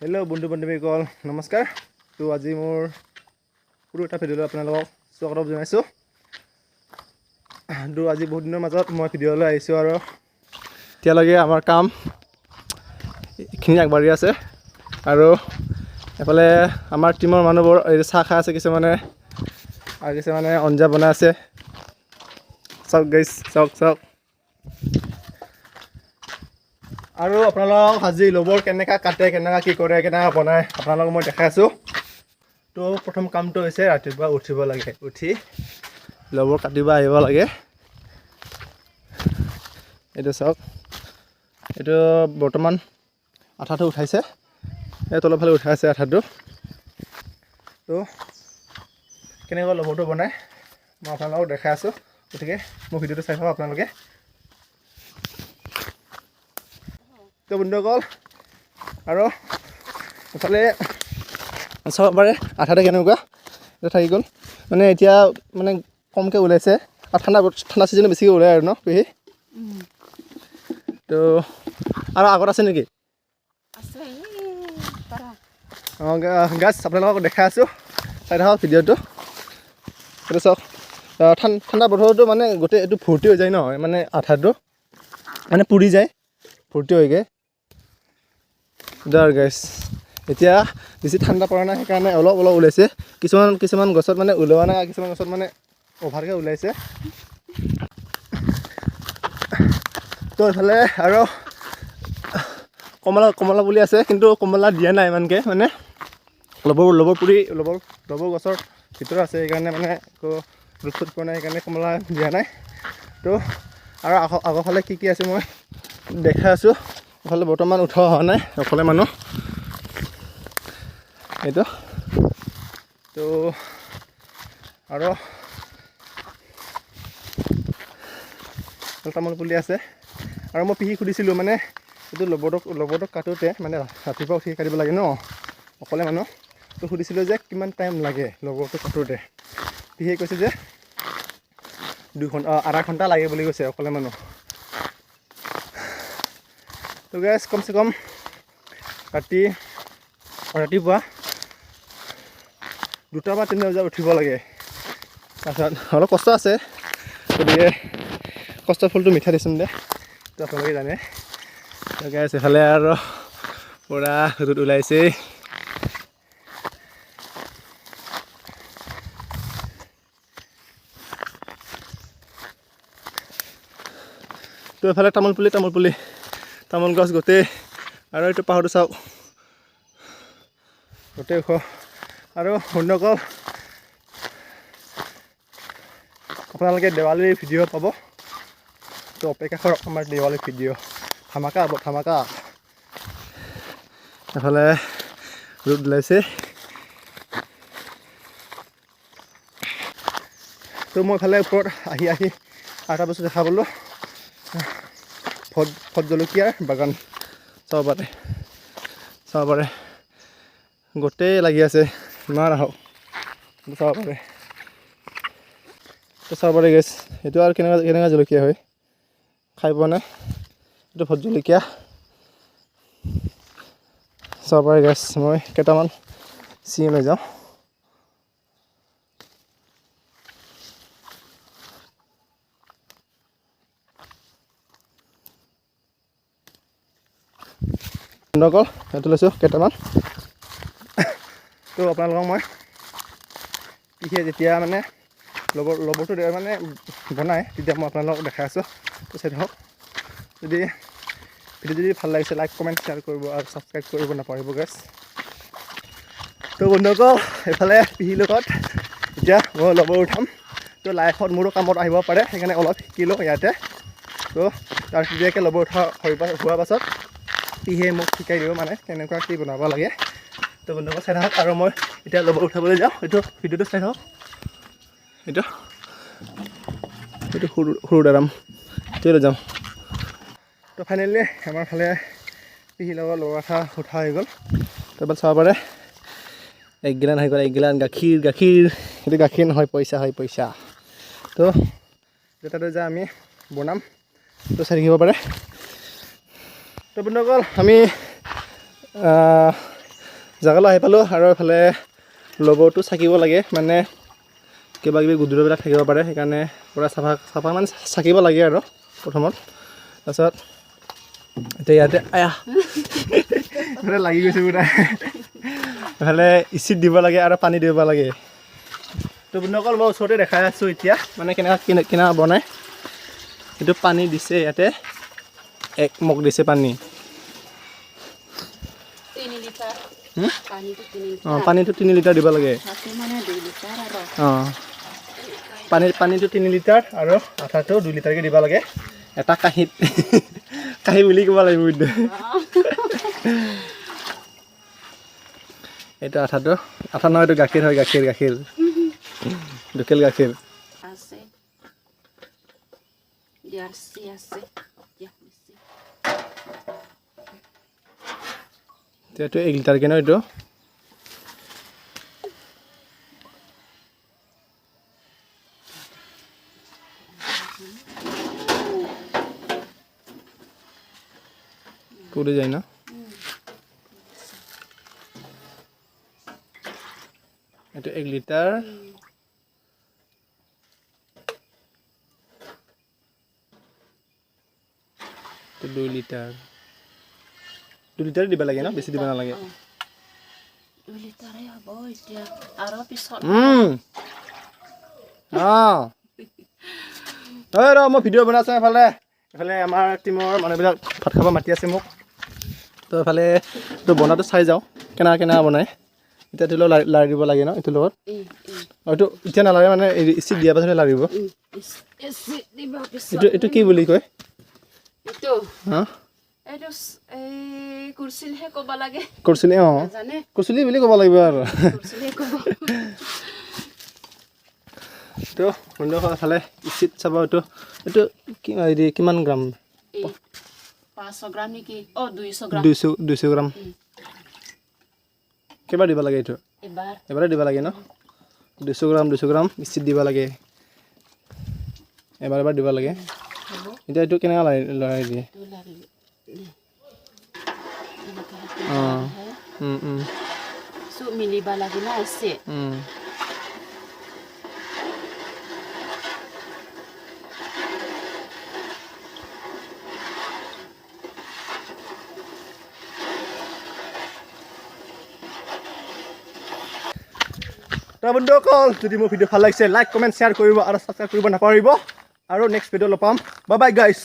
Hello' বন্ধু-বান্ধৱীসকল নমস্কাৰ। তো আজি মোৰ সৰু এটা ভিডিঅ'লৈ আপোনালোকক স্বাগতম জনাইছোঁ। তো আজি বহুত দিনৰ মাজত মই ভিডিঅ'লৈ আহিছোঁ আৰু এতিয়ালৈকে আমাৰ কাম এইখিনি আগবাঢ়ি আছে আৰু এফালে আমাৰ টীমৰ মানুহবোৰ চাহ খাই আছে কিছুমানে আৰু কিছুমানে আঞ্জা বনাই আছে। চাওক গাইছ, চাওক আৰু আপোনালোকক আজি লবৰ কেনেকৈ কাটে, কেনেকৈ কি কৰে, কেনেকৈ বনায় আপোনালোকক মই দেখাই আছোঁ। তো প্ৰথম কামটো হৈছে ৰাতিপুৱা উঠিব লাগে, উঠি লবৰ কাটিব আহিব লাগে। এইটো চাওক, এইটো বৰ্তমান আঠাটো উঠাইছে, এই তলৰ ফালে উঠাই আছে আঠাটো। তো কেনেকৈ লবৰটো বনায় মই আপোনালোকক দেখাই আছোঁ, গতিকে মোৰ ভিডিঅ'টো চাই থাকক আপোনালোকে। তো বন্ধুসকল আৰু ইফালে চাব পাৰে আঠাতে কেনেকুৱা এটা থাকি গ'ল, মানে এতিয়া মানে কমকৈ ওলাইছে আৰু ঠাণ্ডা ছিজনে বেছিকৈ ওলায় আৰু ন পেহী। তো আৰু আগত আছে নেকি? অঁ গাছ আপোনালোকক দেখাই আছোঁ, চাই থাকক ভিডিঅ'টো। এইটো চাওক, ঠাণ্ডা বতৰটো মানে গোটেই এইটো ফূৰ্তি হৈ যায় ন, মানে আঠাটো মানে পুৰি যায়, ফূৰ্তি হয়গৈ আৰু গাইছ। এতিয়া বেছি ঠাণ্ডা পৰা নাই, সেইকাৰণে অলপ ওলাইছে। কিছুমান গছত মানে ওলোৱা নাই, কিছুমান গছত মানে অভাৰকৈ ওলাইছে। তো এইফালে আৰু কমলা পুলি আছে, কিন্তু কমলা দিয়া নাই ইমানকৈ, মানে লবৰ গছৰ ভিতৰত আছে, সেইকাৰণে মানে একো ৰ'দ চ'দ পোৱা নাই, সেইকাৰণে কমলা দিয়া নাই। তো আৰু আগৰফালে কি আছে মই দেখাই আছোঁ। এইফালে বৰ্তমান উঠোৱা হোৱা নাই, অকলে মানুহ এইটো। তো আৰু তামোল পুলি আছে। আৰু মই পিহি সুধিছিলোঁ, মানে এইটো লবৰটোক কাটোতে মানে ৰাতিপুৱা উঠি কাটিব লাগে ন, অকলে মানুহ। তো সুধিছিলোঁ যে কিমান টাইম লাগে লবৰটো কাটোতে, পিহিয়ে কৈছে যে আধা ঘণ্টা লাগে বুলি কৈছে, অকলে মানুহ। তো গাইছ কমচে কম ৰাতিপুৱা 2টা বা 3টা বজাত উঠিব লাগে। তাৰপিছত অলপ কষ্ট আছে, গতিকে কষ্টৰ ফলটো মিঠা দিচোন দে, তো আপোনালোকে জানে। তো গাইছ এইফালে আৰু পূৰা ৰ'দ ওলাইছেই। তো এইফালে তামোল গছ গোটেই, আৰু এইটো পাহাৰটো চাওক গোটেই ওখ। আৰু বন্ধুসকল আপোনালোকে দেৱালীৰ ভিডিঅ' পাব, তো অপেক্ষা কৰক আমাৰ দেৱালীৰ ভিডিঅ'। ধামাকা হ'ব, ধামাকা। এফালে ৰ'দ ওলাইছে। তো মই এইফালে ওপৰত আহি আৰু এটা বস্তু দেখা পালোঁ, ভোট জলকীয়াৰ বাগান চাব পাৰে গোটেই লাগি আছে, ইমান আহক চাব পাৰে। তো চাব পাৰে গেছ, এইটো আৰু কেনেকুৱা জলকীয়া হয়, খাই পোৱা নাই। এইটো ভোট জলকীয়া চাব পাৰে গেছ। মই কেইটামান চিঙি লৈ যাওঁ। বন্ধুসকল এইটো লৈছোঁ কেইটামান। তো আপোনালোকক মই পিঠিয়ে যেতিয়া মানে লবৰটো মানে বনাই, তেতিয়া মই আপোনালোকক দেখাই আছোঁ। তো চাই থাকক। ভিডিঅ' ভাল লাগিছে লাইক কমেণ্ট শ্বেয়াৰ কৰিব আৰু ছাবস্ক্ৰাইব কৰিব নাপাহৰিব গাইছ। তো বন্ধুসকল এইফালে পিহিৰ লগত এতিয়া মই লবৰ উঠাম। তো লাইফত মোৰো কামত আহিব পাৰে, সেইকাৰণে অলপ শিকিলোঁ ইয়াতে। তো তাৰ তেতিয়াকৈ লবৰ হোৱাৰ পাছত পিহিয়ে মোক শিকাই দিব, মানে কেনেকুৱা কি বনাব লাগে। তো বন্ধুসকল চাই থাকক, আৰু মই এতিয়া লবৰ উঠাবলৈ যাওঁ। এইটো ভিডিঅ'টো চাই থাকক। এইটো সৰু দাৰাম লৈ যাওঁ। তো ফাইনেলি আমাৰ ফালে পিহিৰ লগত লবৰ উঠা হৈ গ'ল। তো এবাৰ চাব পাৰে 1 গিলান হৈ গ'ল, 1 গিলান গাখীৰ। এইটো গাখীৰ নহয়, পইচা হয়, পইচা। তো তাতে যে আমি বনাম, তো চাই থাকিব পাৰে। তো বন্ধুসকল আমি জেগালৈ আহি পালোঁ আৰু এইফালে লগৰটো চাকিব লাগে মানে কিবা কিবি গুদুৰবিলাক থাকিব পাৰে সেইকাৰণে পূৰা চাফা মানে চাকিব লাগে আৰু প্ৰথমত তাৰপিছত এতিয়া ইয়াতে লাগি গৈছে পূৰা এইফালে ইচিত দিব লাগে আৰু পানী দিব লাগে তো বন্ধুসকল মই ওচৰতে দেখাই আছোঁ এতিয়া মানে কেনেকুৱা বনাই এইটো পানী দিছে ইয়াতে 1 মগ দিছে পানী 3 লিটাৰ পানীটো 3 লিটাৰ দিব লাগে অঁ পানীটো 3 লিটাৰ আৰু আঠাটো 2 লিটাৰকৈ দিব লাগে এটা কাঁহীত কাঁহী বুলি ক'ব লাগিব এইটো আঠা নহয় এইটো গাখীৰ হয় গাখীৰ লোকেল গাখীৰ আছে জাৰ্চি আছে এইটো 1 লিটাৰকৈ ন এইটো পুৰি যায় ন এইটো 1 লিটাৰ এইটো 2 লিটাৰ 2 লিটাৰ দিব লাগে ন বেছি দিব নালাগে 2 লিটাৰে হ'ব এতিয়া আৰু পিছত মই ভিডিঅ' বনাইছোঁ এইফালে আমাৰ টিমৰ মানুহবিলাক ভাত খাব মাতি আছে মোক তো এইফালে তো বনাটো চাই যাওঁ কেনেকুৱা বনায় এতিয়া ধৰি লওক লাৰি দিব লাগে ন এইটোৰ লগত এইটো এতিয়া নালাগে মানে ইচিত দিয়াৰ পাছতহে লাৰিব এইটো কি বুলি কয় কুৰচিলহে ক'ব লাগে কুৰচিলি কুৰচিলি বুলি ক'ব লাগিব আৰু তো বন্ধুসকল এফালে ইচিত চাব এইটো কিমান গ্ৰাম 500 গ্ৰাম নেকি 200 গ্ৰাম 200 গ্ৰাম কেইবাৰ দিব লাগে এইটো এবাৰে দিব লাগে ন 200 গ্ৰাম ইচিত দিব লাগে এবাৰ দিব লাগে এতিয়া এইটো কেনেকুৱা লৰাই দিয়ে মিলিব লাগে না আছে তো বন্ধুসকল যদি মোৰ ভিডিঅ' ভাল লাগিছে লাইক কমেণ্ট শ্বেয়াৰ কৰিব আৰু ছাবস্ক্ৰাইব কৰিব নাপাহৰিব আৰু নেক্সট ভিডিঅ' লগ পাম বাই বাই গাইছ